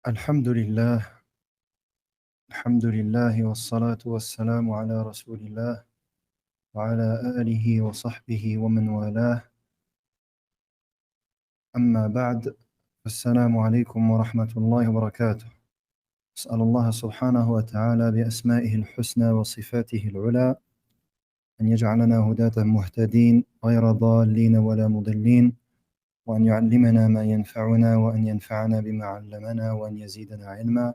Alhamdulillah, alhamdulillah, wassalatu wassalamu ala rasulillah, wa ala alihi wa sahbihi wa man walah, amma ba'd, assalamu alaykum wa rahmatullahi wa barakatuh. أسأل الله سبحانه وتعالى بأسمائه الحسنى وصفاته العلى أن يجعلنا هداة مهتدين غير ضالين ولا مضلين، وأن يعلمنا ما ينفعنا وأن ينفعنا بما علمنا وأن يزيدنا علما،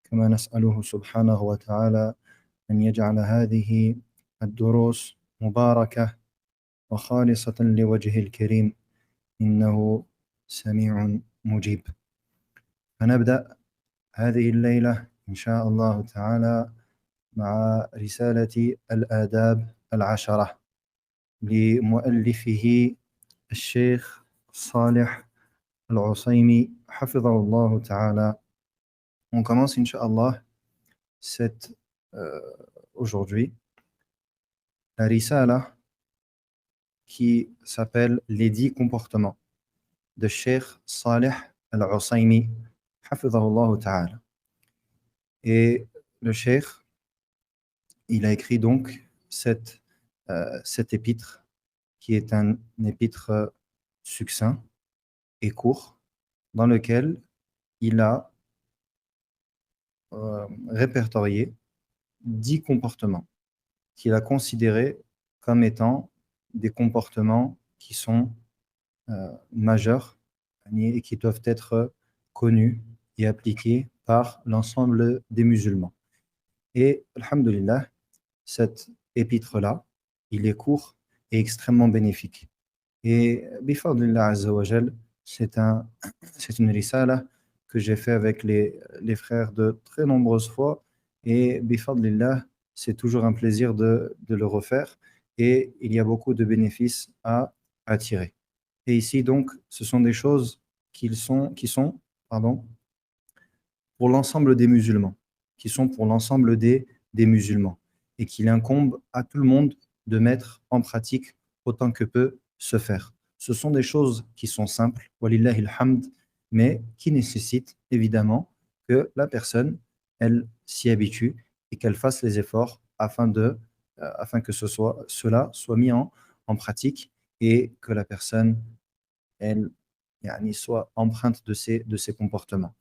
كما نسأله سبحانه وتعالى أن يجعل هذه الدروس مباركة وخالصة لوجهه الكريم إنه سميع مجيب. فنبدأ هذه الليلة إن شاء الله تعالى مع رسالة الآداب العشرة لمؤلفه الشيخ صالح العصيمي حفظه الله تعالى. On commence Inch'Allah aujourd'hui la risala qui s'appelle Les 10 comportements de Cheikh Saleh Al-Usaymi, hafidhahullah ta'ala. Et le Cheikh, il a écrit donc cet épître, qui est un épître succinct et court, dans lequel il a répertorié 10 comportements qu'il a considérés comme étant des comportements qui sont majeurs et qui doivent être connus et appliqués par l'ensemble des musulmans. Et, alhamdulillah, cet épître-là, il est court et extrêmement bénéfique. Et, bifadlillah azza wa jal, c'est une risala que j'ai fait avec les frères de très nombreuses fois. Et, bifadlillah, c'est toujours un plaisir de le refaire. Et il y a beaucoup de bénéfices à tirer. Et ici, donc, ce sont des choses qui sont pour l'ensemble des musulmans, qui sont pour l'ensemble des musulmans, et qu'il incombe à tout le monde de mettre en pratique autant que peut se faire. Ce sont des choses qui sont simples, walillahi alhamd, mais qui nécessitent évidemment que la personne, elle s'y habitue et qu'elle fasse les efforts afin que cela soit mis en pratique et que la personne, elle, soit empreinte de ces comportements.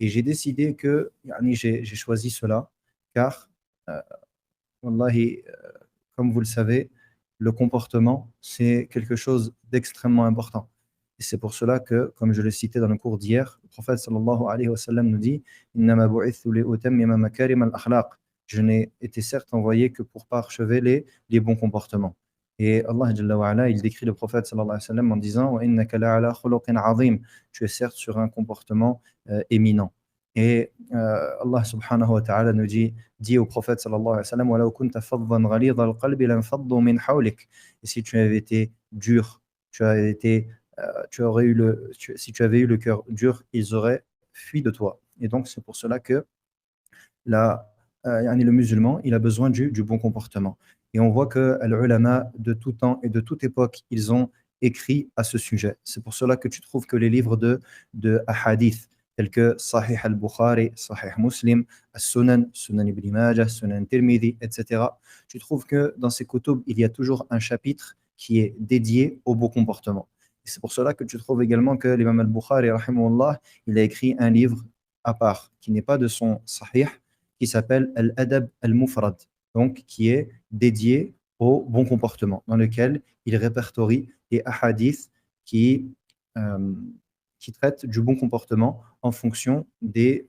Et j'ai décidé que j'ai choisi cela car, wallahi, comme vous le savez, le comportement, c'est quelque chose d'extrêmement important. Et c'est pour cela que, comme je l'ai cité dans le cours d'hier, le prophète sallallahu alayhi wa sallam nous dit Innama bu'ithu li utammima makarim al-akhlaq. Je n'ai été certes envoyé que pour parachever les bons comportements. Et Allah Jalla wa ala, il décrit le prophète sallallahu alayhi wa sallam en disant Wa innaka la'ala khuluqin azim. Tu es certes sur un comportement éminent. Et Allah subhanahu wa ta'ala nous dit au prophète sallallahu alayhi wa sallam وَلَوْ كُنْتَ فَضًّا غَلِيظَ الْقَلْبِ لَانفَضُّوا مِنْ حَوْلِكَ. Et si tu avais été dur, si tu avais eu le cœur dur, ils auraient fui de toi. Et donc c'est pour cela que le musulman, il a besoin du bon comportement. Et on voit que les ulama de tout temps et de toute époque, ils ont écrit à ce sujet. C'est pour cela que tu trouves que les livres de hadith, tels que Sahih al-Bukhari, Sahih Muslim, As-Sunan, Sunan Ibn Majah, Sunan Tirmidhi, etc. Tu trouves que dans ces kutub, il y a toujours un chapitre qui est dédié au bon comportement. Et c'est pour cela que tu trouves également que l'imam al-Bukhari, rahimahullah, il a écrit un livre à part, qui n'est pas de son Sahih, qui s'appelle Al-Adab al-Mufrad, donc qui est dédié au bon comportement, dans lequel il répertorie les ahadiths qui traitent du bon comportement en fonction des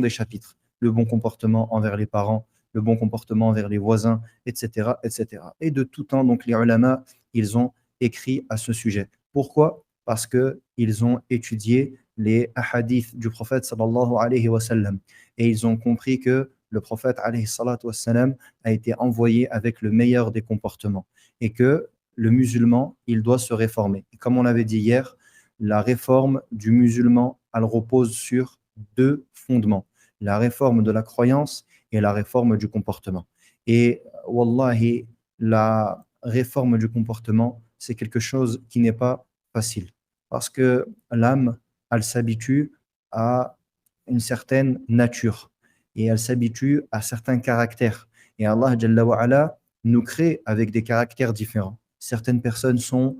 chapitres. Le bon comportement envers les parents, le bon comportement envers les voisins, etc., etc. Et de tout temps, donc les ulama, ils ont écrit à ce sujet. Pourquoi? Parce qu'ils ont étudié les hadiths du prophète sallallahu alayhi wa sallam et ils ont compris que le prophète alayhi salatu wa sallam a été envoyé avec le meilleur des comportements et que le musulman, il doit se réformer. Et comme on l'avait dit hier, la réforme du musulman, elle repose sur deux fondements, la réforme de la croyance et la réforme du comportement. Et wallahi, la réforme du comportement, c'est quelque chose qui n'est pas facile parce que l'âme, elle s'habitue à une certaine nature et elle s'habitue à certains caractères. Et Allah Jalla wa Ala nous crée avec des caractères différents. Certaines personnes sont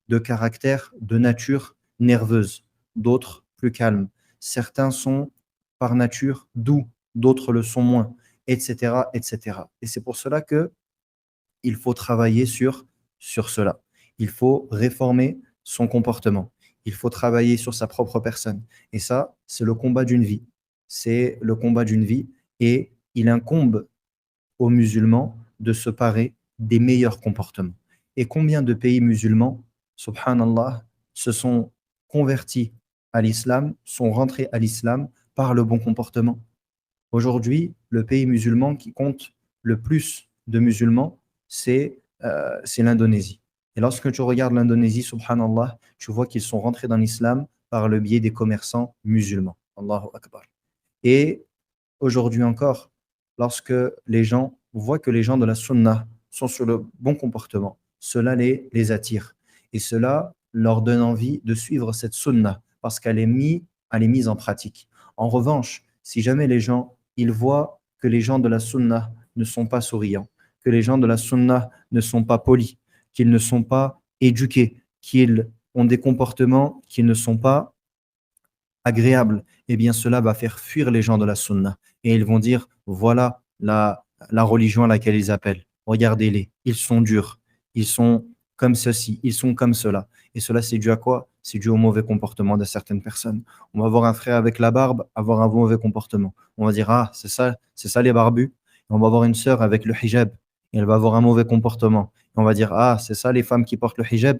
de caractère, de nature nerveuse, d'autres plus calmes. Certains sont par nature doux, d'autres le sont moins, etc., etc. Et c'est pour cela que il faut travailler sur cela. Il faut réformer son comportement. Il faut travailler sur sa propre personne. Et ça, c'est le combat d'une vie. C'est le combat d'une vie et il incombe aux musulmans de se parer des meilleurs comportements. Et combien de pays musulmans, subhanallah, se sont convertis à l'islam, sont rentrés à l'islam par le bon comportement. Aujourd'hui, le pays musulman qui compte le plus de musulmans, c'est l'Indonésie. Et lorsque tu regardes l'Indonésie, subhanallah, tu vois qu'ils sont rentrés dans l'islam par le biais des commerçants musulmans. Allahu Akbar. Et aujourd'hui encore, lorsque les gens voient que les gens de la sunna sont sur le bon comportement, cela les attire. Et cela leur donne envie de suivre cette sunna parce elle est mise en pratique. En revanche, si jamais les gens ils voient que les gens de la sunna ne sont pas souriants, que les gens de la sunna ne sont pas polis, qu'ils ne sont pas éduqués, qu'ils ont des comportements qui ne sont pas agréable, eh bien cela va faire fuir les gens de la sunna. Et ils vont dire, voilà la religion à laquelle ils appellent. Regardez-les, ils sont durs, ils sont comme ceci, ils sont comme cela. Et cela, c'est dû à quoi? C'est dû au mauvais comportement de certaines personnes. On va voir un frère avec la barbe avoir un mauvais comportement. On va dire, ah, c'est ça les barbus. Et on va voir une sœur avec le hijab, et elle va avoir un mauvais comportement. Et on va dire, ah, c'est ça les femmes qui portent le hijab.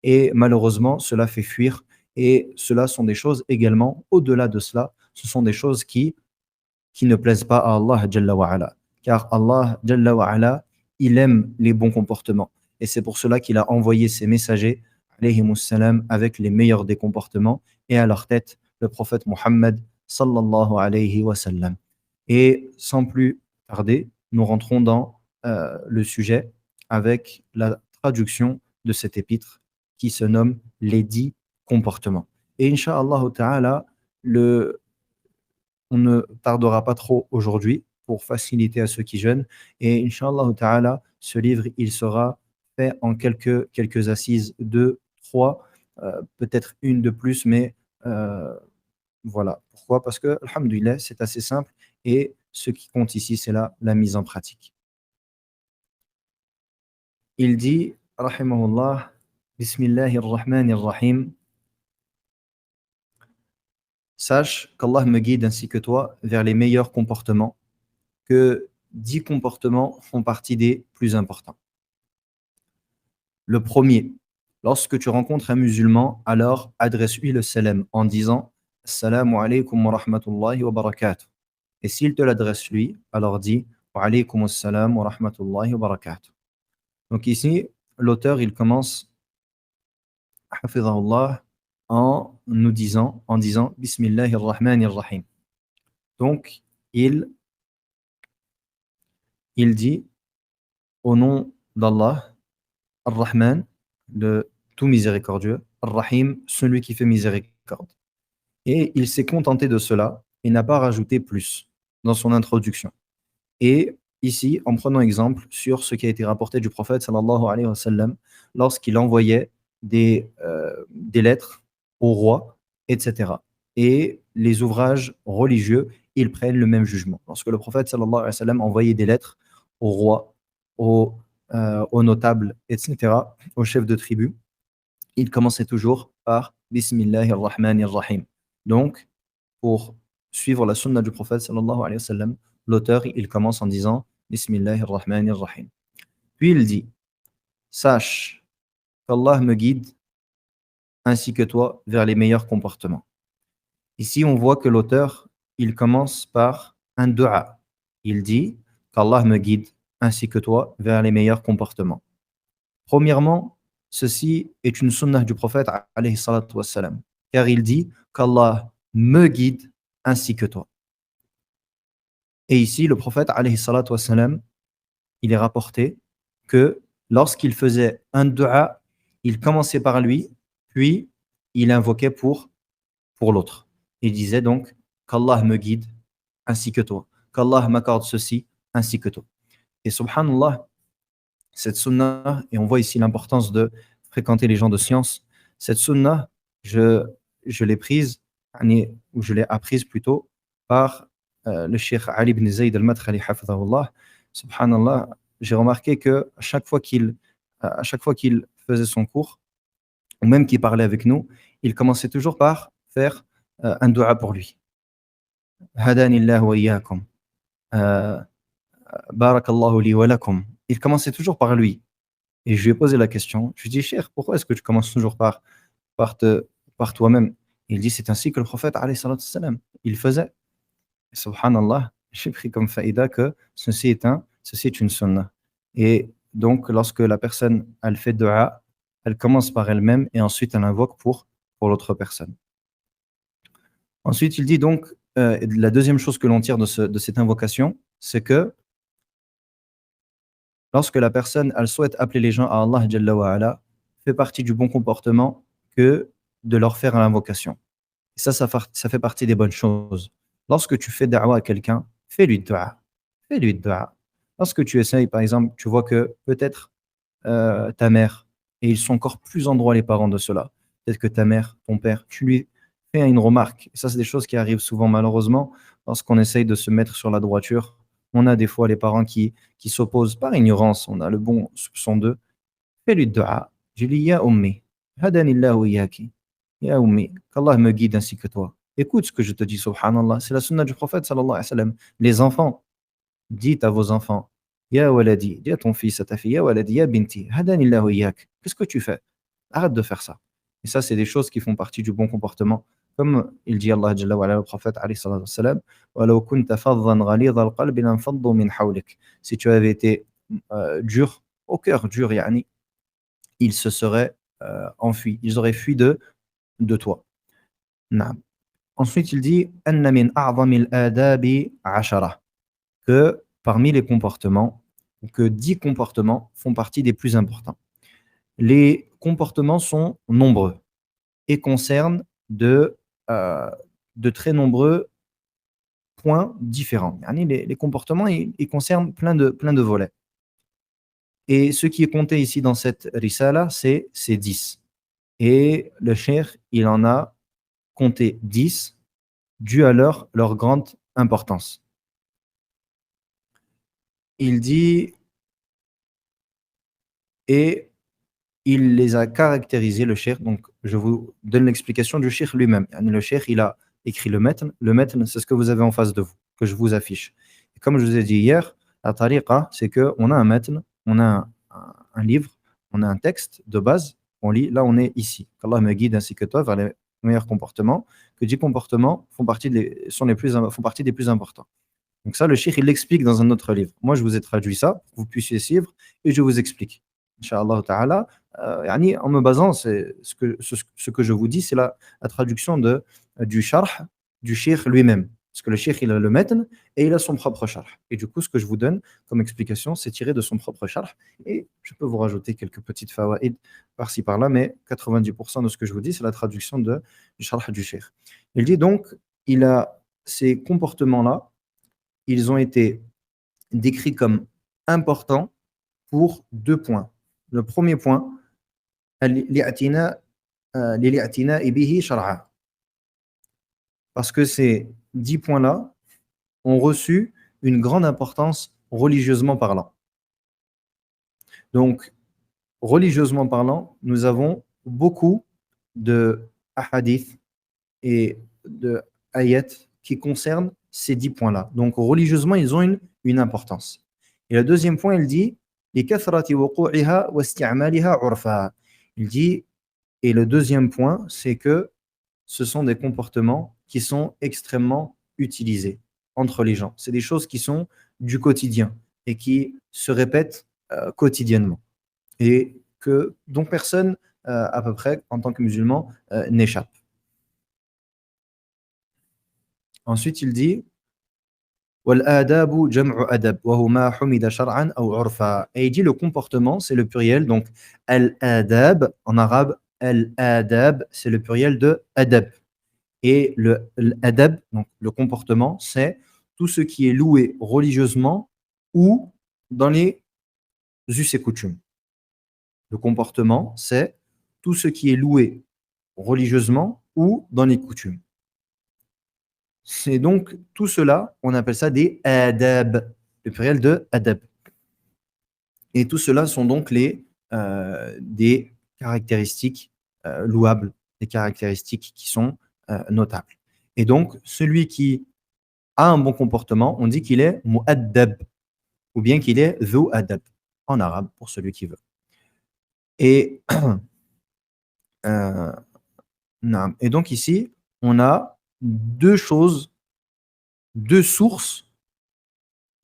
Et malheureusement, cela fait fuir et cela sont des choses également, au-delà de cela, ce sont des choses qui ne plaisent pas à Allah Jalla wa Ala. Car Allah Jalla wa Ala, il aime les bons comportements. Et c'est pour cela qu'il a envoyé ses messagers, alayhimus salam, avec les meilleurs des comportements, et à leur tête, le prophète Muhammad, sallallahu alayhi wa sallam. Et sans plus tarder, nous rentrons dans le sujet avec la traduction de cet épître qui se nomme Les 10 comportements. Et Inch'Allah ta'ala, on ne tardera pas trop aujourd'hui pour faciliter à ceux qui jeûnent. Et Inch'Allah ta'ala, ce livre, il sera fait en quelques assises, deux, trois, peut-être une de plus, mais voilà. Pourquoi? Parce que, alhamdoulilah, c'est assez simple et ce qui compte ici, c'est la mise en pratique. Il dit, rahimahullah, Bismillahirrahmanirrahim, sache qu'Allah me guide ainsi que toi vers les meilleurs comportements, que 10 comportements font partie des plus importants. Le premier, lorsque tu rencontres un musulman, alors adresse-lui le salam en disant Assalamu alaykum wa rahmatullahi wa barakatuh. Et s'il te l'adresse lui, alors dis Wa alaykum assalam wa rahmatullahi wa barakatuh. Donc ici, l'auteur, il commence hafidhahullah, en disant Bismillahirrahmanirrahim. Donc, il dit au nom d'Allah, Ar-Rahman, le tout miséricordieux, Ar-Rahim, celui qui fait miséricorde. Et il s'est contenté de cela et n'a pas rajouté plus dans son introduction. Et ici, en prenant exemple sur ce qui a été rapporté du prophète sallallahu alayhi wa sallam lorsqu'il envoyait des lettres au roi, etc. Et les ouvrages religieux, ils prennent le même jugement. Lorsque le prophète sallallahu alayhi wa sallam envoyait des lettres au roi, aux notables, etc., aux chefs de tribu, il commençait toujours par Bismillahirrahmanirrahim. Donc, pour suivre la sunna du prophète sallallahu alayhi wa sallam, l'auteur, il commence en disant Bismillahirrahmanirrahim. Puis il dit Sache qu'Allah me guide ainsi que toi vers les meilleurs comportements. Ici, on voit que l'auteur, il commence par un dua. Il dit qu'Allah me guide ainsi que toi vers les meilleurs comportements. Premièrement, ceci est une sunnah du prophète alayhi salatu wassalam, car il dit qu'Allah me guide ainsi que toi. Et ici, le prophète alayhi salatu wassalam, il est rapporté que lorsqu'il faisait un dua, il commençait par lui, puis il invoquait pour l'autre. Il disait donc qu'Allah me guide ainsi que toi, qu'Allah m'accorde ceci ainsi que toi. Et subhanallah, cette sunnah, et on voit ici l'importance de fréquenter les gens de science, cette sunnah, je, je l'ai prise, ou je l'ai apprise plutôt, par le cheikh Ali ibn Zayd al-Madkhali, hafidhahullah. Subhanallah, j'ai remarqué que à chaque fois qu'il faisait son cours, ou même qu'il parlait avec nous, il commençait toujours par faire un dua pour lui. Hadani Allah wa iyyakum. Euh, Barakallahu li wa lakum. Il commençait toujours par lui. Et je lui ai posé la question. Je lui ai dit, Cheikh, pourquoi est-ce que tu commences toujours par, te, par toi-même? Il dit, c'est ainsi que le prophète, alayhi salatu wassalam, il faisait. Et subhanallah, j'ai pris comme faïda que ceci est une sunnah. Et donc, lorsque la personne, elle fait dua, elle commence par elle-même et ensuite elle invoque pour l'autre personne. Ensuite, il dit donc, la deuxième chose que l'on tire de cette invocation, c'est que lorsque la personne, elle souhaite appeler les gens à Allah Jalla wa Ala, fait partie du bon comportement que de leur faire l'invocation. Et ça fait partie des bonnes choses. Lorsque tu fais da'wa à quelqu'un, fais-lui dua. Fais-lui dua. Lorsque tu essayes, par exemple, tu vois que peut-être ta mère, et ils sont encore plus en droit les parents de cela, peut-être que ta mère, ton père, tu lui fais une remarque. Et ça, c'est des choses qui arrivent souvent malheureusement lorsqu'on essaye de se mettre sur la droiture. On a des fois les parents qui s'opposent par ignorance, on a le bon soupçon d'eux. Fais-lui dua. Je dis, Ya ummi, hadanillahu iyaki. Ya ummi, qu'Allah me guide ainsi que toi. Écoute ce que je te dis, subhanallah. C'est la sunna du prophète, sallallahu alayhi wa sallam. Les enfants, dites à vos enfants, Ya waladi, dis à ton fils, à ta fille, Ya waladi, Ya binti, hadanillahu iyak. Qu'est-ce que tu fais? Arrête de faire ça. Et ça, c'est des choses qui font partie du bon comportement. Comme il dit Allah Jalla wa ala, le prophète, alayhi salatu wa sallam, Walau kunta faddan ghalidha al-qalbi lanfaddu min hawlik. Si tu avais été dur, au cœur dur, yani, ils se seraient enfuis. Ils auraient fui de toi. Naam. Ensuite, il dit Anna min a'zamil adabi ashara, que parmi les comportements, ou que 10 comportements font partie des plus importants. Les comportements sont nombreux et concernent euh, de très nombreux points différents. Yani les comportements, ils concernent plein de volets. Et ce qui est compté ici dans cette risala, c'est 10. Et le cheikh, il en a compté 10, dû à leur grande importance. Il dit, et il les a caractérisés, le cheikh, donc je vous donne l'explication du cheikh lui-même. Le cheikh, il a écrit le matn, c'est ce que vous avez en face de vous, que je vous affiche. Et comme je vous ai dit hier, la tariqa, c'est qu'on a un matn, on a un livre, on a un texte de base, on lit, là on est ici. Qu'Allah me guide ainsi que toi vers les meilleurs comportements, que 10 comportements font partie des plus importants. Donc ça, le cheikh, il l'explique dans un autre livre. Moi, je vous ai traduit ça, pour que vous puissiez suivre, et je vous explique. Inch'Allah ta'ala, en me basant, ce que je vous dis, c'est la traduction du sharh du cheikh lui-même. Parce que le cheikh, il a le matn, et il a son propre sharh. Et du coup, ce que je vous donne comme explication, c'est tiré de son propre sharh. Et je peux vous rajouter quelques petites fawaïd par-ci par-là, mais 90% de ce que je vous dis, c'est la traduction du sharh du cheikh. Il dit donc, il a ces comportements-là, ils ont été décrits comme importants pour 2 points. Le premier point, parce que ces 10 points-là ont reçu une grande importance religieusement parlant. Donc, religieusement parlant, nous avons beaucoup de hadiths et de ayats qui concernent ces 10 points-là. Donc, religieusement, ils ont une importance. Et le deuxième point, il dit il dit, et le deuxième point, c'est que ce sont des comportements qui sont extrêmement utilisés entre les gens. C'est des choses qui sont du quotidien et qui se répètent quotidiennement. Et dont personne, à peu près, en tant que musulman, n'échappe. Ensuite, il dit وَالْآدَابُ جَمْعُ أَدَبْ وَهُمَا حُمِدَ شَرْعًا أَوْ عُرْفًا. Et il dit le comportement, c'est le pluriel. Donc, al-adab, en arabe, al-adab, c'est le pluriel de adab. Et l'adab, donc le comportement, c'est tout ce qui est loué religieusement ou dans les us et coutumes. Le comportement, c'est tout ce qui est loué religieusement ou dans les coutumes. C'est donc tout cela, on appelle ça des adab, le pluriel de adab. Et tout cela sont donc des caractéristiques louables, des caractéristiques qui sont notables. Et donc, celui qui a un bon comportement, on dit qu'il est mu'addab, ou bien qu'il est dhu adab, en arabe, pour celui qui veut. Et, euh, et donc ici, on a deux choses, deux sources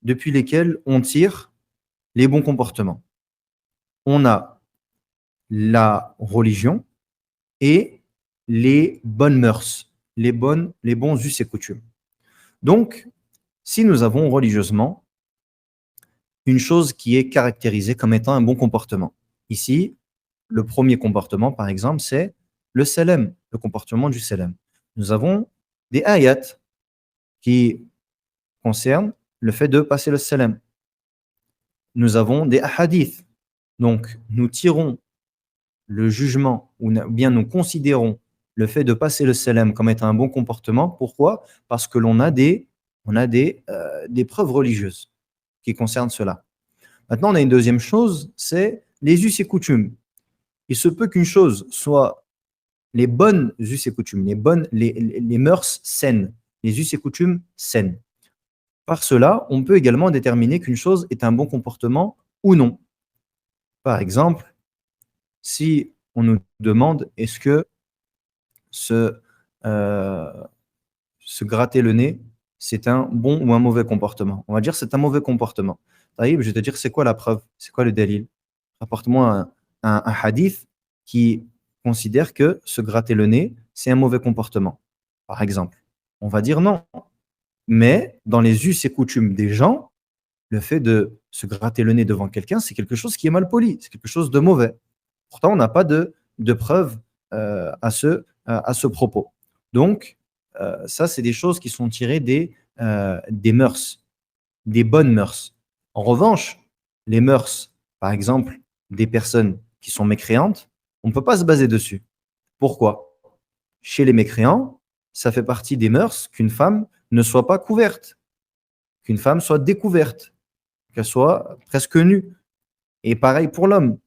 depuis lesquelles on tire les bons comportements. On a la religion et les bonnes mœurs, les bons us et coutumes. Donc, si nous avons religieusement une chose qui est caractérisée comme étant un bon comportement, ici, le premier comportement, par exemple, c'est le salam, le comportement du salam. Nous avons des ayats qui concernent le fait de passer le salam. Nous avons des hadiths. Donc, nous tirons le jugement, ou bien nous considérons le fait de passer le salam comme étant un bon comportement. Pourquoi? Parce que des preuves religieuses qui concernent cela. Maintenant, on a une deuxième chose, c'est les us et coutumes. Il se peut qu'une chose soit les bonnes us et coutumes, les mœurs saines, les us et coutumes saines. Par cela, on peut également déterminer qu'une chose est un bon comportement ou non. Par exemple, si on nous demande est-ce que se, euh, se gratter le nez, c'est un bon ou un mauvais comportement. On va dire c'est un mauvais comportement. Taïb, je vais te dire c'est quoi la preuve, c'est quoi le dalil. Rapporte-moi un hadith qui considère que se gratter le nez, c'est un mauvais comportement. Par exemple, on va dire non. Mais dans les us et coutumes des gens, le fait de se gratter le nez devant quelqu'un, c'est quelque chose qui est mal poli, c'est quelque chose de mauvais. Pourtant, on n'a pas de preuves à ce propos. Donc, ça, c'est des choses qui sont tirées des mœurs, des bonnes mœurs. En revanche, les mœurs, par exemple, des personnes qui sont mécréantes, on ne peut pas se baser dessus. Pourquoi? Chez les mécréants, ça fait partie des mœurs qu'une femme ne soit pas couverte, qu'une femme soit découverte, qu'elle soit presque nue. Et pareil pour l'homme.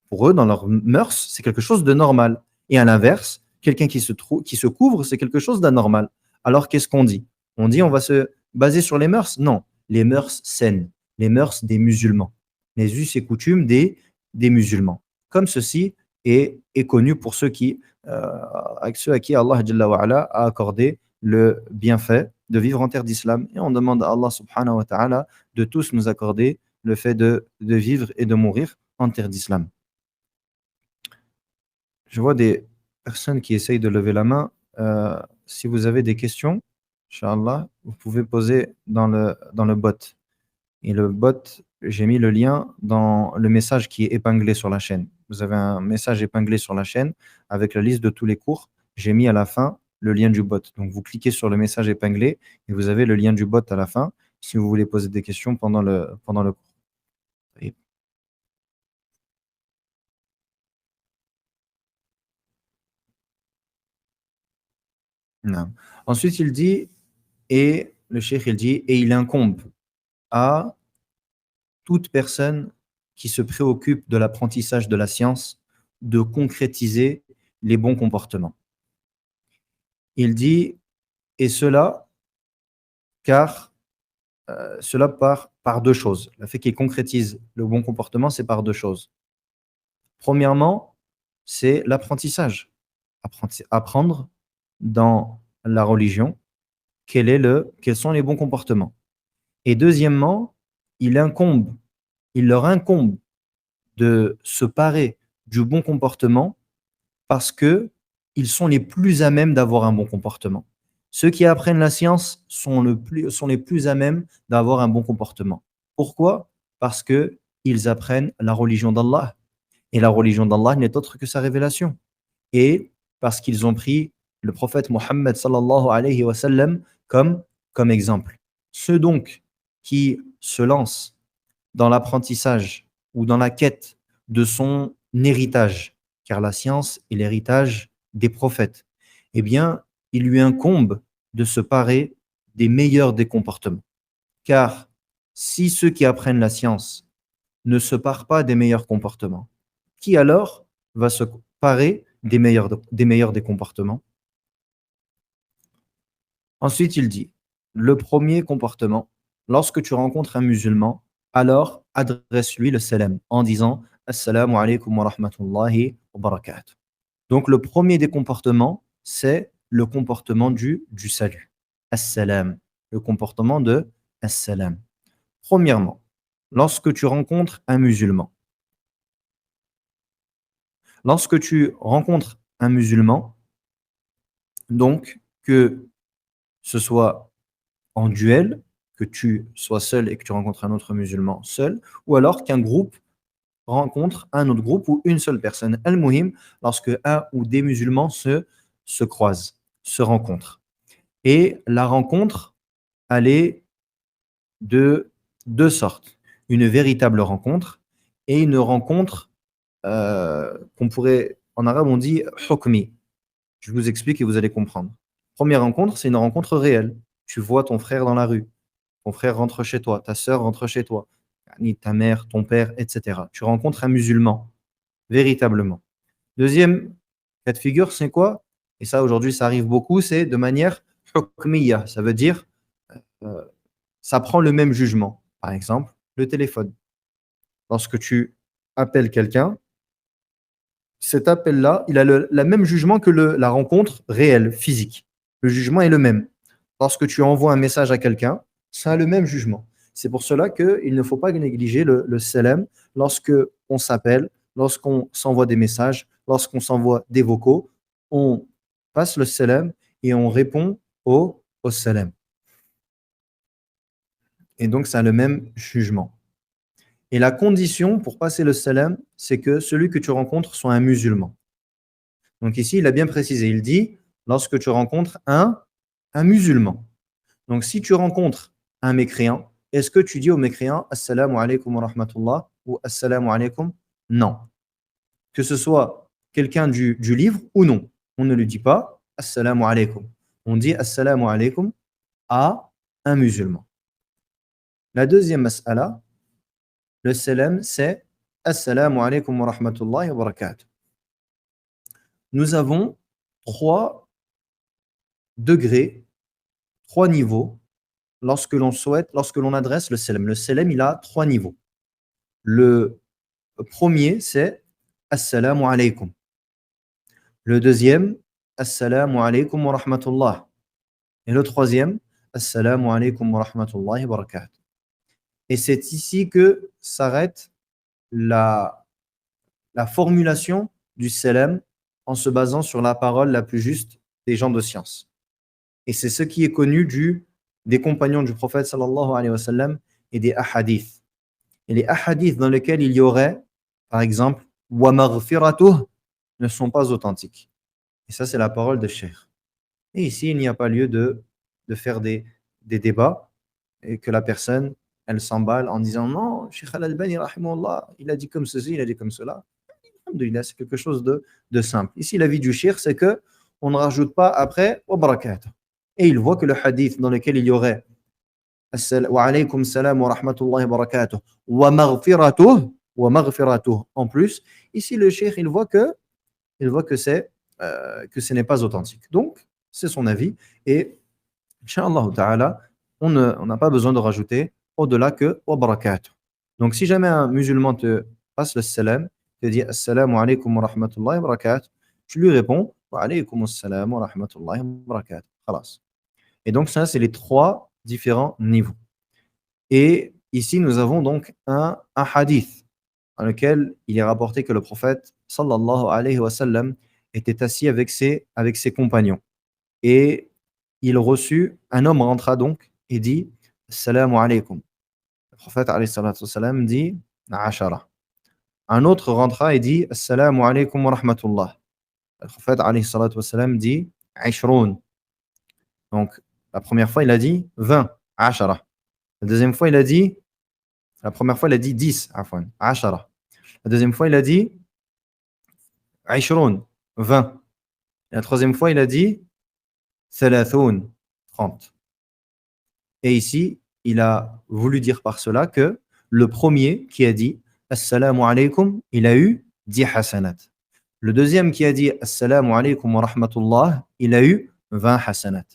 Pour eux, dans leurs mœurs, c'est quelque chose de normal. Et à l'inverse, quelqu'un qui se couvre, c'est quelque chose d'anormal. Alors qu'est-ce qu'on dit? On dit on va se baser sur les mœurs? Non, les mœurs saines, les mœurs des musulmans, les us et coutumes des musulmans. Comme ceci est connu pour avec ceux à qui Allah Jalla wa Ala a accordé le bienfait de vivre en terre d'islam. Et on demande à Allah subhanahu wa ta'ala de tous nous accorder le fait de vivre et de mourir en terre d'islam. Je vois des personnes qui essayent de lever la main. Si vous avez des questions, Inch'Allah, vous pouvez poser dans le bot. Et le bot, j'ai mis le lien dans le message qui est épinglé sur la chaîne. Vous avez un message épinglé sur la chaîne avec la liste de tous les cours. J'ai mis à la fin le lien du bot. Donc vous cliquez sur le message épinglé et vous avez le lien du bot à la fin si vous voulez poser des questions pendant le cours. Et non. Ensuite, il dit, et le cheikh, il dit, et il incombe à toute personne qui se préoccupe de l'apprentissage de la science de concrétiser les bons comportements. Il dit, et car cela par deux choses. Le fait qu'il concrétise le bon comportement, c'est par deux choses. Premièrement, c'est l'apprentissage. Apprendre dans la religion quels sont les bons comportements. Et deuxièmement, il leur incombe de se parer du bon comportement parce que ils sont les plus à même d'avoir un bon comportement. Ceux qui apprennent la science sont les plus à même d'avoir un bon comportement. Pourquoi? Parce que ils apprennent la religion d'Allah. Et la religion d'Allah n'est autre que sa révélation. Et parce qu'ils ont pris le prophète Mohammed sallallahu alayhi wa sallam comme exemple. Ceux donc qui se lancent dans l'apprentissage ou dans la quête de son héritage, car la science est l'héritage des prophètes, eh bien, il lui incombe de se parer des meilleurs des comportements. Car si ceux qui apprennent la science ne se parent pas des meilleurs comportements, qui alors va se parer des meilleurs des comportements? Ensuite, il dit, le premier comportement, lorsque tu rencontres un musulman, alors adresse-lui le salam en disant Assalamu alaikum wa rahmatullahi wa barakatuh. Donc, le premier des comportements, c'est le comportement du salut. Assalam, le comportement de Assalam. Premièrement, lorsque tu rencontres un musulman, donc que ce soit en duel, que tu sois seul et que tu rencontres un autre musulman seul, ou alors qu'un groupe rencontre un autre groupe ou une seule personne. Al-Muhim, lorsque un ou des musulmans se croisent, se rencontrent. Et la rencontre, elle est de deux sortes. Une véritable rencontre et une rencontre qu'on pourrait, en arabe on dit hukmi. Je vous explique et vous allez comprendre. Première rencontre, c'est une rencontre réelle. Tu vois ton frère dans la rue, ton frère rentre chez toi, ta sœur rentre chez toi, ni ta mère, ton père, etc. Tu rencontres un musulman, véritablement. Deuxième cas de figure, c'est quoi? Et ça, aujourd'hui, ça arrive beaucoup, c'est de manière hukmiya. Ça veut dire, euh, ça prend le même jugement. Par exemple, le téléphone. Lorsque tu appelles quelqu'un, cet appel-là, il a la même jugement que la rencontre réelle, physique. Le jugement est le même. Lorsque tu envoies un message à quelqu'un, ça a le même jugement. C'est pour cela qu'il ne faut pas négliger le salam lorsque on s'appelle, lorsqu'on s'envoie des messages, lorsqu'on s'envoie des vocaux, on passe le salam et on répond au salam. Et donc, ça a le même jugement. Et la condition pour passer le salam, c'est que celui que tu rencontres soit un musulman. Donc ici, il a bien précisé, il dit, lorsque tu rencontres un musulman. Donc si tu rencontres un mécréant, est-ce que tu dis au mécréant Assalamu alaikum wa rahmatullah ou Assalamu alaikum? Non. Que ce soit quelqu'un du livre ou non. On ne lui dit pas Assalamu alaikum. On dit Assalamu alaikum à un musulman. La deuxième mas'ala, le salam, c'est Assalamu alaikum wa rahmatullahi wa barakatuh. Nous avons 3 degrés, 3 niveaux lorsque l'on adresse le salam. Le salam, il a 3 niveaux. Le premier, c'est Assalamu alaikum. Le deuxième, Assalamu alaikum wa rahmatullah. Et le troisième, Assalamu alaikum wa rahmatullahi wa barakatuh. Et c'est ici que s'arrête la formulation du salam en se basant sur la parole la plus juste des gens de science. Et c'est ce qui est connu des compagnons du prophète sallallahu alayhi wa sallam et des ahadiths. Et les ahadiths dans lesquels il y aurait, par exemple, wa maghfiratuh, ne sont pas authentiques. Et ça, c'est la parole de Cheikh. Et ici, il n'y a pas lieu de faire des débats et que la personne, elle s'emballe en disant non, Cheikh Al-Albani, rahimahullah, il a dit comme ceci, il a dit comme cela. Alhamdulillah, c'est quelque chose de simple. Ici, l'avis du Cheikh, c'est que on ne rajoute pas après wa barakatuh. Et il voit que le hadith dans lequel il y aurait wa alaykum salam wa rahmatullahi wa barakatuh wa maghfiratuh en plus, ici le cheikh il voit que que ce n'est pas authentique. Donc, c'est son avis et Inch'Allah ta'ala, on n'a pas besoin de rajouter au-delà que wa barakatuh. Donc, si jamais un musulman te passe le salam, te dit assalamu alaykum wa rahmatullahi wa barakatuh, tu lui réponds wa alaykum assalam wa rahmatullahi wa barakatuh. Khalas. Et donc, ça, c'est les 3 différents niveaux. Et ici, nous avons donc un hadith dans lequel il est rapporté que le prophète, sallallahu alayhi wa sallam, était assis avec ses compagnons. Et il reçut, un homme rentra donc et dit Assalamu alaykum. Le prophète, alayhi salatu wa sallam, dit Ashara. Un autre rentra et dit Assalamu alaykum wa rahmatullah. Le prophète, alayhi salatu wa sallam, dit عشرون. Donc, la première fois, il a dit 20, عشرة. La deuxième fois, la première fois, il a dit 10, عفوا, عشرة. La deuxième fois, il a dit عشرون, 20. Et la troisième fois, il a dit ثلاثون, 30. Et ici, il a voulu dire par cela que le premier qui a dit Assalamu alaikum, il a eu 10 hasanat. Le deuxième qui a dit Assalamu alaikum wa rahmatullah, il a eu 20 hasanat.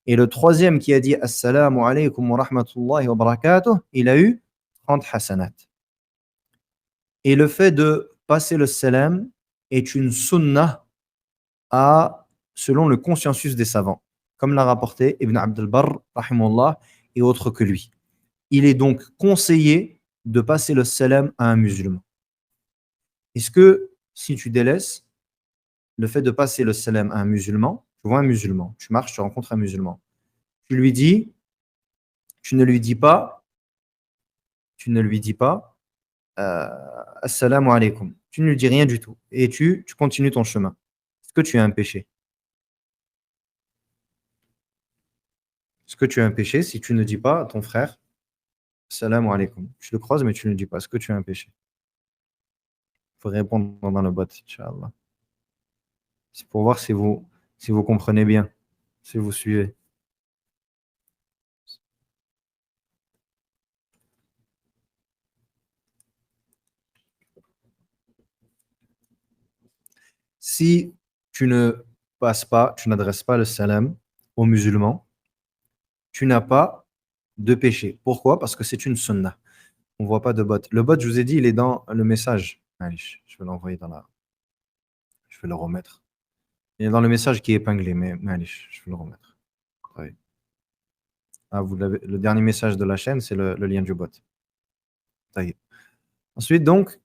Et le troisième qui a dit Assalamu alaikum wa rahmatullahi wa barakatuh, il a eu 30 hasanat. Et le fait de passer le salam est une sunnah selon le consensus des savants, comme l'a rapporté Ibn Abd al-Barr, rahimahullah, et autres que lui. Il est donc conseillé de passer le salam à un musulman. Est-ce que si tu délaisses le fait de passer le salam à un musulman, tu vois un musulman, tu marches, tu rencontres un musulman, tu lui dis, tu ne lui dis pas, Assalamu alaikum. Tu ne lui dis rien du tout. Et tu continues ton chemin. Est-ce que tu as un péché? Est-ce que tu as un péché si tu ne dis pas à ton frère, Assalamu alaikum? Tu le croises, mais tu ne le dis pas. Est-ce que tu as un péché? Il faut répondre dans le bot, Inch'Allah. C'est pour voir si vous comprenez bien, si vous suivez. Si tu ne passes pas, tu n'adresses pas le salam aux musulmans, tu n'as pas de péché. Pourquoi? Parce que c'est une sunnah. On ne voit pas de bot. Le bot, je vous ai dit, il est dans le message. Allez, je vais l'envoyer dans la... Je vais le remettre. Il est dans le message qui est épinglé, mais allez, je vais le remettre. Ouais. Ah, le dernier message de la chaîne, c'est le lien du bot. Ensuite, donc,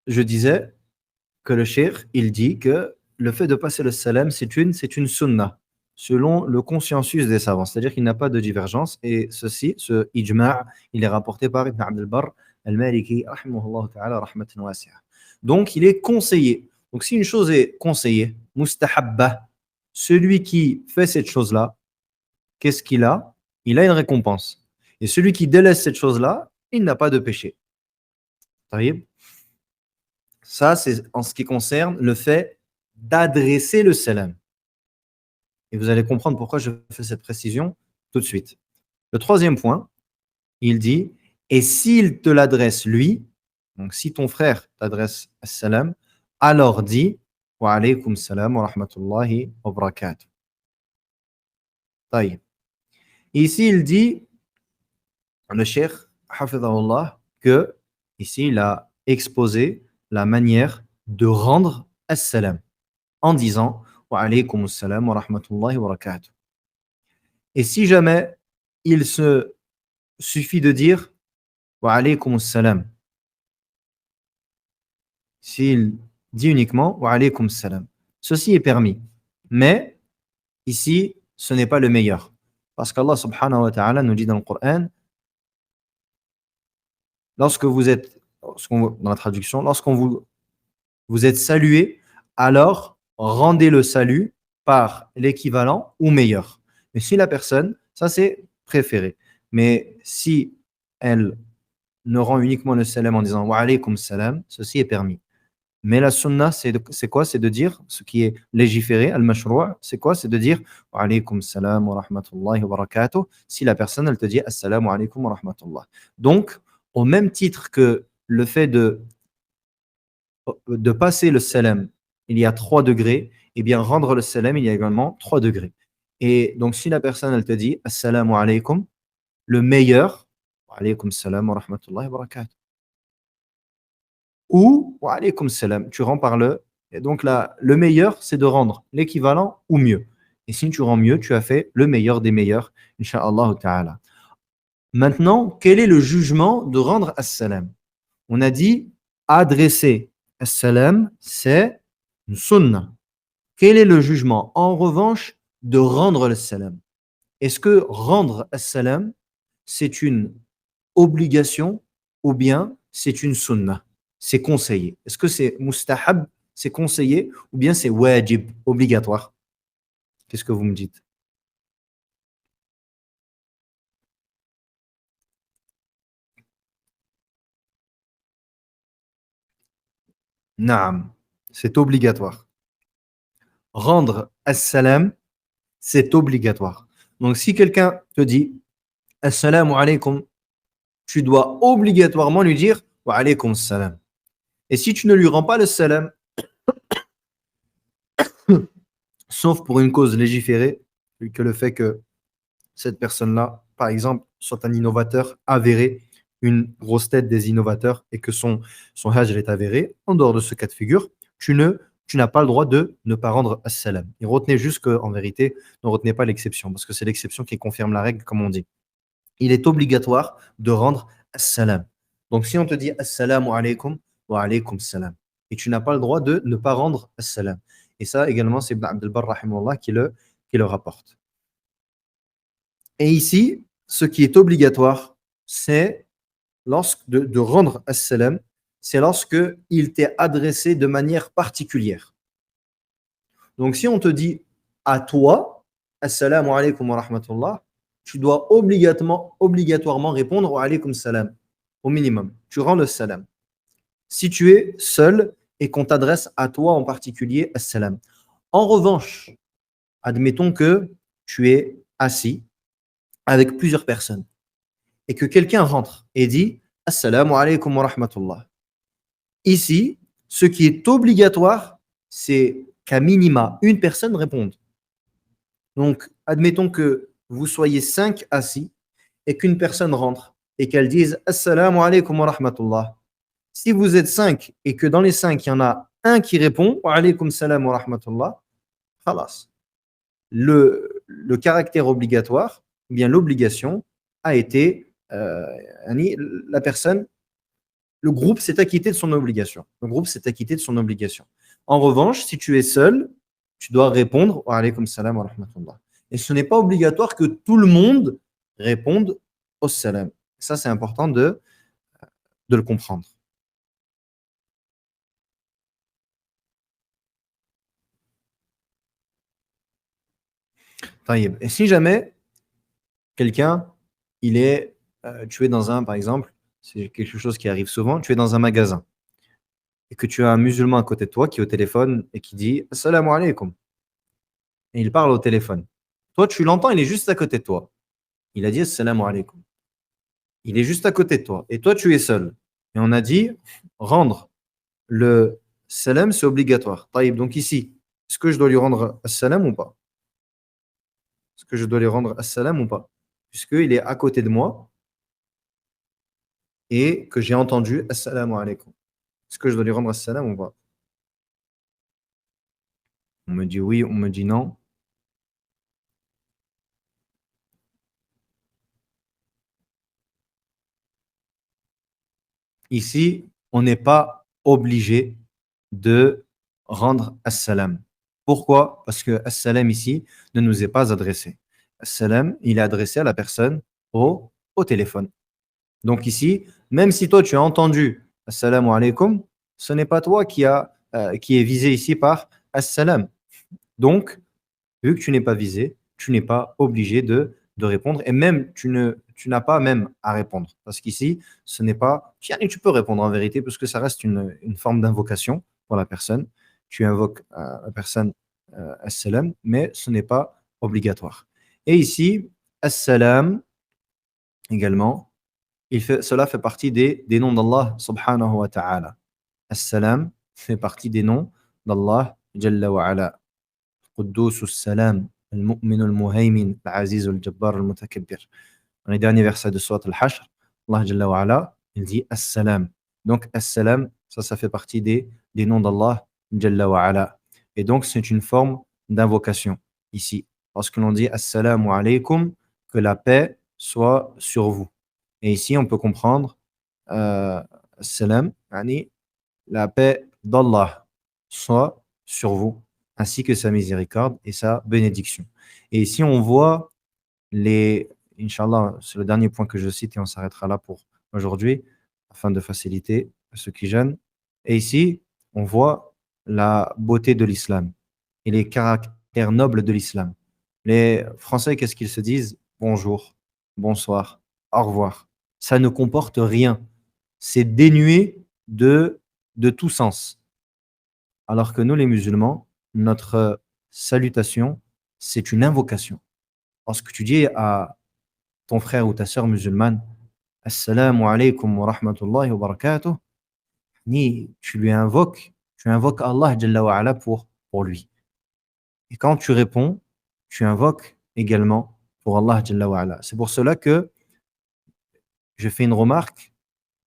je disais que le cheikh, il dit que le fait de passer le salam, c'est une sunnah, selon le consensus des savants. C'est-à-dire qu'il n'y a pas de divergence. Et ce ijma', il est rapporté par Ibn Abd al-Barr al-Maliki, rahimahullah ta'ala, rahmatan wasi'a. Donc, il est conseillé. Donc, si une chose est conseillée, mustahabba, celui qui fait cette chose-là, qu'est-ce qu'il a? Il a une récompense. Et celui qui délaisse cette chose-là, il n'a pas de péché. Ça, c'est en ce qui concerne le fait d'adresser le salam. Et vous allez comprendre pourquoi je fais cette précision tout de suite. Le troisième point, il dit, et s'il te l'adresse lui, donc si ton frère t'adresse salam, alors dis, wa alaykum salam wa rahmatullahi wa barakatuh. Et ici, il dit, le cheikh, hafidhahullah, que ici, il a exposé la manière de rendre as-salam en disant wa alaykum salam wa rahmatullahi wa barakatuh. Et si jamais il se suffit de dire wa alaykum salam, s'il dit uniquement wa alaykum salam, ceci est permis. Mais ici, ce n'est pas le meilleur. Parce qu'Allah subhanahu wa ta'ala nous dit dans le Coran, lorsque vous êtes, dans la traduction, vous êtes salué, alors rendez le salut par l'équivalent ou meilleur. Mais si la personne, ça c'est préféré. Mais si elle ne rend uniquement le salam en disant wa alaykum salam, ceci est permis. Mais la sunna, c'est quoi? C'est de dire, ce qui est légiféré, al-mashru', c'est quoi? C'est de dire wa alaykum salam wa rahmatullahi wa barakatuh si la personne, elle te dit assalamu alaykum wa rahmatullah. Donc, au même titre que le fait de passer le salam, il y a 3 degrés, et bien rendre le salam, il y a également 3 degrés. Et donc, si la personne, elle te dit assalamu alaykum, le meilleur, wa alaykum salam wa rahmatullahi wa barakatuh. Ou wa alaykum salam, tu rends par le. Et donc, là, le meilleur, c'est de rendre l'équivalent ou mieux. Et si tu rends mieux, tu as fait le meilleur des meilleurs, incha'Allah ta'ala. Maintenant, quel est le jugement de rendre as-salam? On a dit adresser as-salam, c'est une sunnah. Quel est le jugement, en revanche, de rendre le salam? Est-ce que rendre as-salam, c'est une obligation ou bien c'est une sunnah? C'est conseillé. Est-ce que c'est mustahab, c'est conseillé, ou bien c'est wajib, obligatoire? Qu'est-ce que vous me dites? Naam, c'est obligatoire. Rendre as-salam, c'est obligatoire. Donc, si quelqu'un te dit assalamu alaykum, tu dois obligatoirement lui dire wa alaykum salam. Et si tu ne lui rends pas le salam, sauf pour une cause légiférée, que le fait que cette personne-là, par exemple, soit un innovateur avéré, une grosse tête des innovateurs, et que son hajj est avéré, en dehors de ce cas de figure, tu n'as pas le droit de ne pas rendre as-salam. Et retenez juste qu'en vérité, ne retenez pas l'exception, parce que c'est l'exception qui confirme la règle, comme on dit. Il est obligatoire de rendre as-salam. Donc si on te dit assalamu alaykum wa alaykum salam, et tu n'as pas le droit de ne pas rendre as-salam. Et ça également, c'est Ibn Abdel Barr rahimahullah qui le rapporte. Et ici, ce qui est obligatoire, c'est de rendre as-salam, c'est lorsque il t'est adressé de manière particulière. Donc si on te dit à toi, assalamu alaykum wa rahmatullah, tu dois obligatoirement répondre wa alaykum salam, au minimum. Tu rends le salam. Si tu es seul et qu'on t'adresse à toi en particulier, as-salam. En revanche, admettons que tu es assis avec plusieurs personnes et que quelqu'un rentre et dit assalamu alaykum wa rahmatullah. Ici, ce qui est obligatoire, c'est qu'à minima, une personne réponde. Donc, admettons que vous soyez 5 assis et qu'une personne rentre et qu'elle dise assalamu alaykum wa rahmatullah. Si vous êtes 5 et que dans les 5, il y en a un qui répond wa alaykum salam wa rahmatullah, khalas. Le caractère obligatoire, eh bien l'obligation a été, la personne, le groupe s'est acquitté de son obligation. Le groupe s'est acquitté de son obligation. En revanche, si tu es seul, tu dois répondre wa alaykum salam wa rahmatullah. Et ce n'est pas obligatoire que tout le monde réponde au salam. Ça, c'est important de le comprendre. Et si jamais quelqu'un, tu es dans par exemple, c'est quelque chose qui arrive souvent, tu es dans un magasin et que tu as un musulman à côté de toi qui est au téléphone et qui dit assalamu alaykum. Et il parle au téléphone. Toi, tu l'entends, il est juste à côté de toi. Il a dit assalamu alaykum. Il est juste à côté de toi. Et toi, tu es seul. Et on a dit rendre le salam, c'est obligatoire. Donc ici, est-ce que je dois lui rendre assalam ou pas? Est-ce que je dois lui rendre assalam ou pas? Puisqu'il est à côté de moi et que j'ai entendu assalamu alaykum. Est-ce que je dois lui rendre assalam ou pas? On me dit oui, on me dit non. Ici, on n'est pas obligé de rendre assalam. Pourquoi? Parce que assalam ici ne nous est pas adressé. Assalam, il est adressé à la personne au téléphone. Donc ici, même si toi tu as entendu assalamu alaykum, ce n'est pas toi qui est visé ici par assalam. Donc, vu que tu n'es pas visé, tu n'es pas obligé de répondre. Et même, tu n'as pas même à répondre. Parce qu'ici, ce n'est pas. Tu peux répondre en vérité, parce que ça reste une forme d'invocation pour la personne. Tu invoques la personne assalam, mais ce n'est pas obligatoire. Et ici, assalam également, cela fait partie des noms d'Allah subhanahu wa ta'ala. Assalam fait partie des noms d'Allah Jalla wa ala. قدوس السلام المؤمن المهيمن العزيز الجبار المتكبر. Dans les derniers versets de Surat Al-Hashr, Allah Jalla wa ala, il dit As-Salam. Donc, As-Salam, ça fait partie des noms d'Allah Jalla wa ala. Et donc, c'est une forme d'invocation ici. Lorsque l'on dit Assalamu alaykum, que la paix soit sur vous. Et ici, on peut comprendre Salam, la paix d'Allah soit sur vous, ainsi que sa miséricorde et sa bénédiction. Et ici, on voit Inch'Allah, c'est le dernier point que je cite et on s'arrêtera là pour aujourd'hui, afin de faciliter à ceux qui jeûnent. Et ici, on voit la beauté de l'islam et les caractères nobles de l'islam. Les Français, qu'est-ce qu'ils se disent? Bonjour, bonsoir, au revoir. Ça ne comporte rien. C'est dénué de tout sens. Alors que nous, les musulmans, notre salutation, c'est une invocation. Lorsque tu dis à ton frère ou ta sœur musulmane, Assalamu alaikum wa rahmatullahi wa barakatuh, tu invoques Allah Jalla wa ala pour lui. Et quand tu réponds, tu invoques également pour Allah Jalla wa ala. C'est pour cela que je fais une remarque,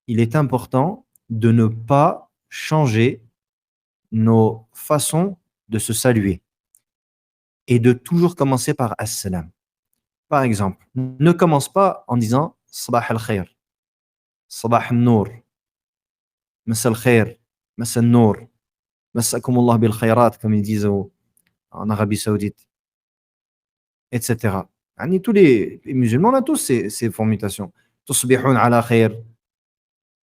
il est important de ne pas changer nos façons de se saluer et de toujours commencer par Assalam. Par exemple, ne commence pas en disant Sabah al-khair, Sabah al-nour, Masa al-khair, Masa al-nour, Masakumullah bil khairat, comme ils disent en Arabie Saoudite, etc. Tous les musulmans, on a tous ces formulations. Tusbihun ala khair,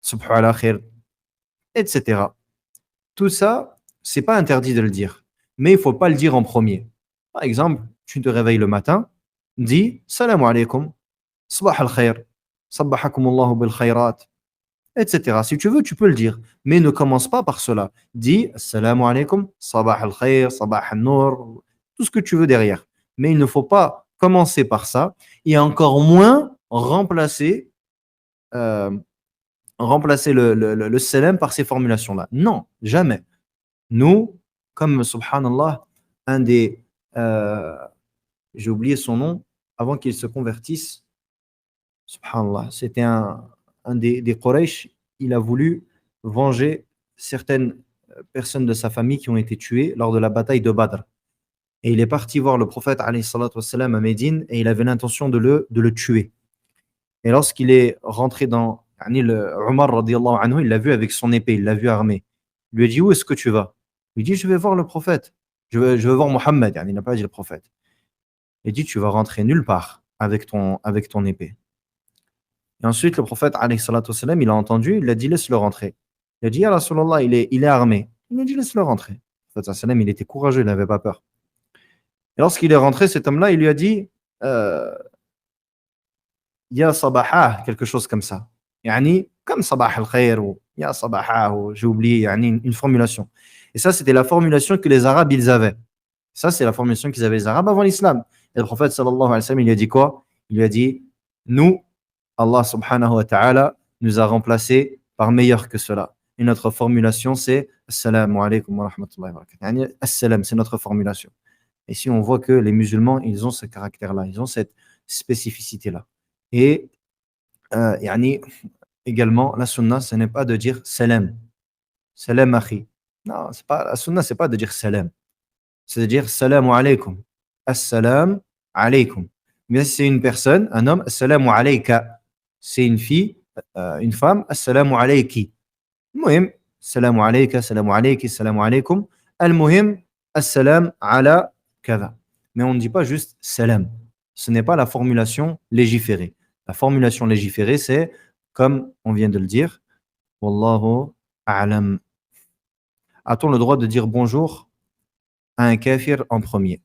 subhu ala khair, etc. Tout ça, c'est pas interdit de le dire, mais il faut pas le dire en premier. Par exemple, tu te réveilles le matin, dis Salam alaikum, Sabah al khair, Sabbahakumullah bil khairat, etc. Si tu veux, tu peux le dire, mais ne commence pas par cela. Dis Assalamu alaikum, Sabah al khair, Sabah al nour, tout ce que tu veux derrière. Mais il ne faut pas commencer par ça et encore moins euh, remplacer le salam par ces formulations-là. Non, jamais. Nous, comme subhanallah, un des, euh, j'ai oublié son nom, avant qu'il se convertisse, subhanallah, c'était un des Quraysh, il a voulu venger certaines personnes de sa famille qui ont été tuées lors de la bataille de Badr. Et il est parti voir le prophète alayhi salatu wassalam, à Médine et il avait l'intention de le tuer. Et lorsqu'il est rentré dans Omar radiallahu anhu, il l'a vu avec son épée, il l'a vu armé. Il lui a dit, où est-ce que tu vas? Il dit, je vais voir le prophète. Je veux voir Mohammed. Il n'a pas dit le prophète. Il dit, tu vas rentrer nulle part avec ton épée. Et ensuite, le prophète, alayhi salatu wassalam, il a entendu, il a dit, laisse-le rentrer. Il a dit, ya Rasulallah, il est armé. Il a dit, laisse-le rentrer. Le prophète, il était courageux, il n'avait pas peur. Et lorsqu'il est rentré, cet homme-là, il lui a dit, Ya Sabaha, quelque chose comme ça. Comme Sabah al-Khair ou Ya Sabaha, ou j'ai oublié, une formulation. Et ça, c'était la formulation que les Arabes, ils avaient. Ça, c'est la formulation qu'ils avaient les Arabes avant l'islam. Et le prophète, sallallahu alayhi wa sallam, il lui a dit quoi? Il lui a dit, nous, Allah subhanahu wa ta'ala, nous a remplacés par meilleur que cela. Et notre formulation, c'est Assalamu alaikum wa rahmatullahi wa barakatuh. Assalam, c'est notre formulation. Et si on voit que les musulmans, ils ont ce caractère-là, ils ont cette spécificité-là. Et également, la sunna, ce n'est pas de dire salam, salam akhi. Non, la sunna, c'est pas de dire salam. C'est de dire salamu alaykum, assalam alaykum. Mais si c'est une personne, un homme, assalamu alayka. C'est une fille, une femme, assalamu alayki. Muhim, salamu alayka, salamu alayki, salamu alaykum. Al-muhim, assalam ala kada. Mais on ne dit pas juste salam. Ce n'est pas la formulation légiférée. La formulation légiférée, c'est, comme on vient de le dire, Wallahu a'lam. A-t-on le droit de dire bonjour à un kafir en premier?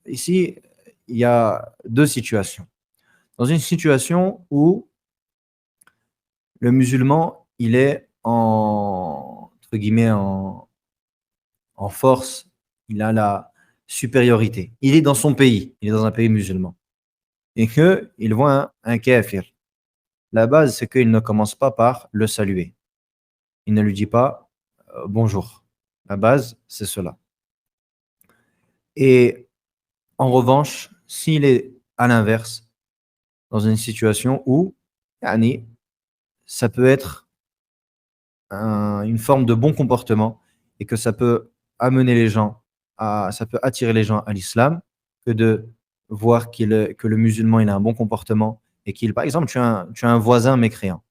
Ici, il y a deux situations. Dans une situation où le musulman, il est entre guillemets, en force, il a la supériorité. Il est dans son pays, il est dans un pays musulman. Et qu'il voit un kafir. La base, c'est qu'il ne commence pas par le saluer. Il ne lui dit pas bonjour. La base, c'est cela. Et en revanche, s'il est à l'inverse, dans une situation où ça peut être une forme de bon comportement et que ça peut amener les gens ça peut attirer les gens à l'islam, que de voir que le musulman il a un bon comportement et qu'il, par exemple, tu as un voisin mécréant.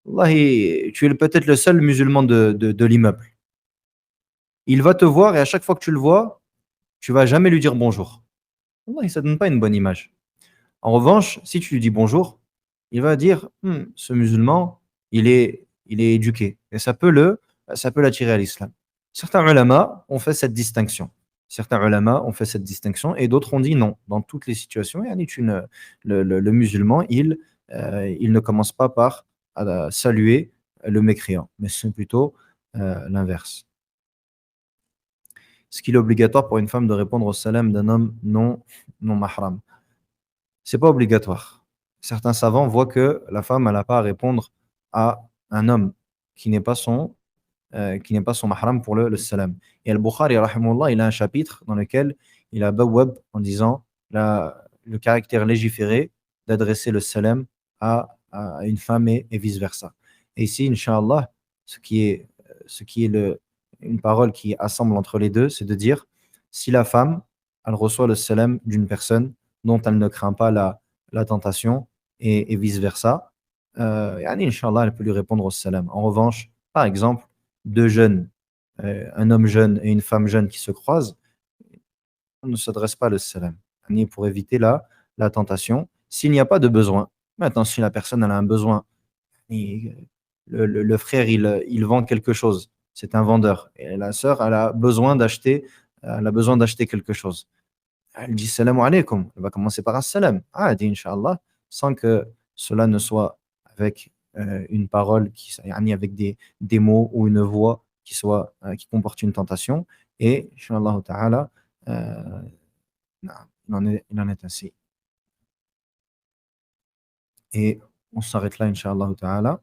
Wallahi, tu es peut-être le seul musulman de l'immeuble. Il va te voir et à chaque fois que tu le vois, tu vas jamais lui dire bonjour. Wallahi, ça ne donne pas une bonne image. En revanche, si tu lui dis bonjour, il va dire ce musulman, il est éduqué et ça peut l'attirer à l'islam. Certains ulama ont fait cette distinction. Certains ulama ont fait cette distinction et d'autres ont dit non. Dans toutes les situations, le musulman, il ne commence pas par saluer le mécréant, mais c'est plutôt l'inverse. Est-ce qu'il est obligatoire pour une femme de répondre au salam d'un homme non mahram? C'est pas obligatoire. Certains savants voient que la femme, elle n'a pas à répondre à un homme qui n'est pas son mahram pour le salam. Et Al-Bukhari, rahimahullah, il a un chapitre dans lequel il a bawwab en disant le caractère légiféré d'adresser le salam à une femme et vice-versa. Et ici, Inch'Allah, une parole qui assemble entre les deux, c'est de dire si la femme, elle reçoit le salam d'une personne dont elle ne craint pas la tentation et vice-versa, yani, Inch'Allah, elle peut lui répondre au salam. En revanche, par exemple, deux jeunes, un homme jeune et une femme jeune qui se croisent, on ne s'adresse pas le salam, ni pour éviter la tentation. S'il n'y a pas de besoin, maintenant, si la personne elle a un besoin, et le frère il vend quelque chose, c'est un vendeur, et la sœur elle a besoin d'acheter quelque chose. Elle dit salam alaikum, elle va commencer par un salam, dit Inch'Allah, sans que cela ne soit avec une parole, yani avec des mots ou une voix qui comporte une tentation. Et Inch'Allah ta'ala, euh, il en est ainsi. Et on s'arrête là, Inch'Allah ta'ala.